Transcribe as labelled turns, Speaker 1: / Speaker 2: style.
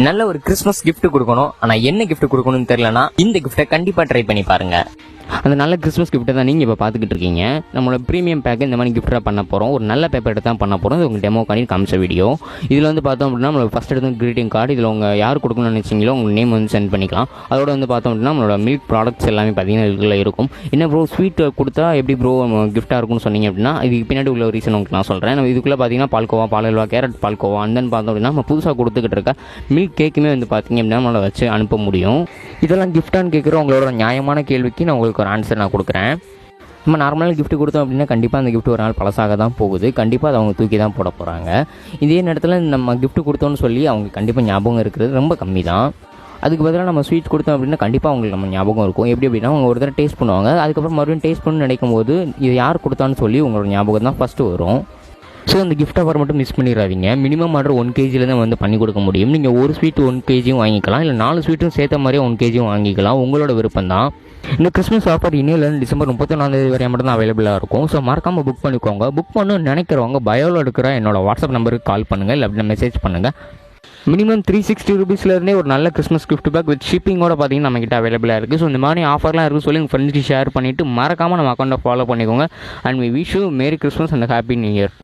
Speaker 1: நல்ல ஒரு Christmas gift கொடுக்கணும், ஆனா என்ன கிஃப்ட் கொடுக்கணும்னு தெரியலனா இந்த கிஃப்ட்டை கண்டிப்பா ட்ரை பண்ணி பாருங்க.
Speaker 2: அந்த நல்ல கிறிஸ்மஸ் கிஃப்ட்டை தான் நீங்கள் இப்போ பார்த்துக்கிட்டு இருக்கீங்க. நம்மளோட ப்ரீமியம் பேக்கு இந்த மாதிரி கிஃப்ட்டாக பண்ண போகிறோம். ஒரு நல்ல பேப்பர் எடுத்து தான் பண்ண போகிறோம். இது உங்கள் டெமோ காணி காமிச்ச வீடியோ. இதில் வந்து பார்த்தோம் அப்படின்னா நம்மளோட ஃபஸ்ட் எடுத்து கிரீட்டிங் கார்டு, இதில் உங்கள் யார் கொடுக்கணும்னு நினச்சிங்களோ உங்கள் நேம் வந்து சென்ட் பண்ணிக்கலாம். அதோட வந்து பார்த்தோம் அப்படின்னா நம்மளோட மில்க் ப்ராடக்ட்ஸ் எல்லாமே பார்த்தீங்கன்னா இதில் இருக்கும். என்ன ப்ரோ ஸ்வீட் கொடுத்தா எப்படி ப்ரோ கிஃப்ட்டாக இருக்கும்னு சொன்னீங்க அப்படின்னா இதுக்கு பின்னாடி உள்ள ரீசன் உங்களுக்கு நான் சொல்கிறேன். நம்ம இதுக்குள்ளே பார்த்தீங்கன்னா பால்கோவா, பாலல்வா, கேரட் பால்கோவா, அந்த பார்த்தோம் அப்படின்னா நம்ம புதுசாக கொடுத்துக்கிட்டு இருக்க மில்க் கேக்குமே வந்து பார்த்தீங்க அப்படின்னா நம்மளை வச்சு அனுப்ப முடியும். இதெல்லாம் கிஃப்ட்டான்னு கேட்குற உங்களோட நியாயமான கேள்விக்கு நான் உங்களுக்கு ஒரு ஆன்சர் நான் கொடுக்குறேன். நம்ம நார்மலாக கிஃப்ட் கொடுத்தோம் அப்படின்னா கண்டிப்பாக அந்த கிஃப்ட் ஒரு நாள் பழசாக தான் போகுது. கண்டிப்பாக அதை அவங்க தூக்கி தான் போட போகிறாங்க. இதே நேரத்தில் நம்ம கிஃப்ட் கொடுத்தோன்னு சொல்லி அவங்க கண்டிப்பாக ஞாபகம் இருக்கிறது ரொம்ப கம்மி தான். அதுக்கு பதிலாக நம்ம ஸ்வீட் கொடுத்தோம் அப்படின்னா கண்டிப்பாக அவங்களுக்கு நம்ம ஞாபகம் இருக்கும். எப்படி அப்படின்னா அவங்க ஒரு தடவை டேஸ்ட் பண்ணுவாங்க, அதுக்கப்புறம் மறுபடியும் டேஸ்ட் பண்ணு நினைக்கும் போது இது யார் கொடுத்தான்னு சொல்லி உங்களோட ஞாபகம் தான் ஃபஸ்ட்டு வரும். ஸோ அந்த கிஃப்ட் ஆஃபர் மட்டும் மிஸ் பண்ணிடாதீங்க. மினிமம் ஆர்டர் 1 kg தான் வந்து பண்ணி கொடுக்க முடியும். நீங்கள் ஒரு ஸ்வீட் 1 kg வாங்கிக்கலாம், இல்லை 4 ஸ்வீட்டும் சேர்த்த மாதிரியே 1 kg வாங்கிக்கலாம். உங்களோட விருப்பம் தான். இந்த கிறிஸ்மஸ் ஆஃபர் இன்னிலேருந்து டிசம்பர் 31 வரை மட்டும் தான் அவைலபிளாக இருக்கும். ஸோ மறக்காமல் புக் பண்ணிக்கோங்க. புக் பண்ணணும்னு நினைக்கிறவங்க பயோவில் இருக்கிற என்னோட வாட்ஸ்அப் நம்பருக்கு கால் பண்ணுங்கள், இல்லை அப்படின்னா மெசேஜ் பண்ணுங்கள். மினிமம் 360 ரூபீஸ்லேருந்தே ஒரு நல்ல கிறிஸ்மஸ் கிஃப்ட் பேக் வித் ஷிப்பிங்கோட பார்த்தீங்கன்னா நம்மகிட்ட அவைலபிளாக இருக்குது. ஸோ இந்த மாதிரி ஆஃபர்லாம் இருக்குது சொல்லி உங்கள் ஃப்ரெண்ட்ஸ்க்கு ஷேர் பண்ணிவிட்டு மறக்காமல் நம்ம அக்கௌண்ட்டை ஃபாலோ பண்ணிக்கோங்க. And we wish you merry Christmas and happy new year.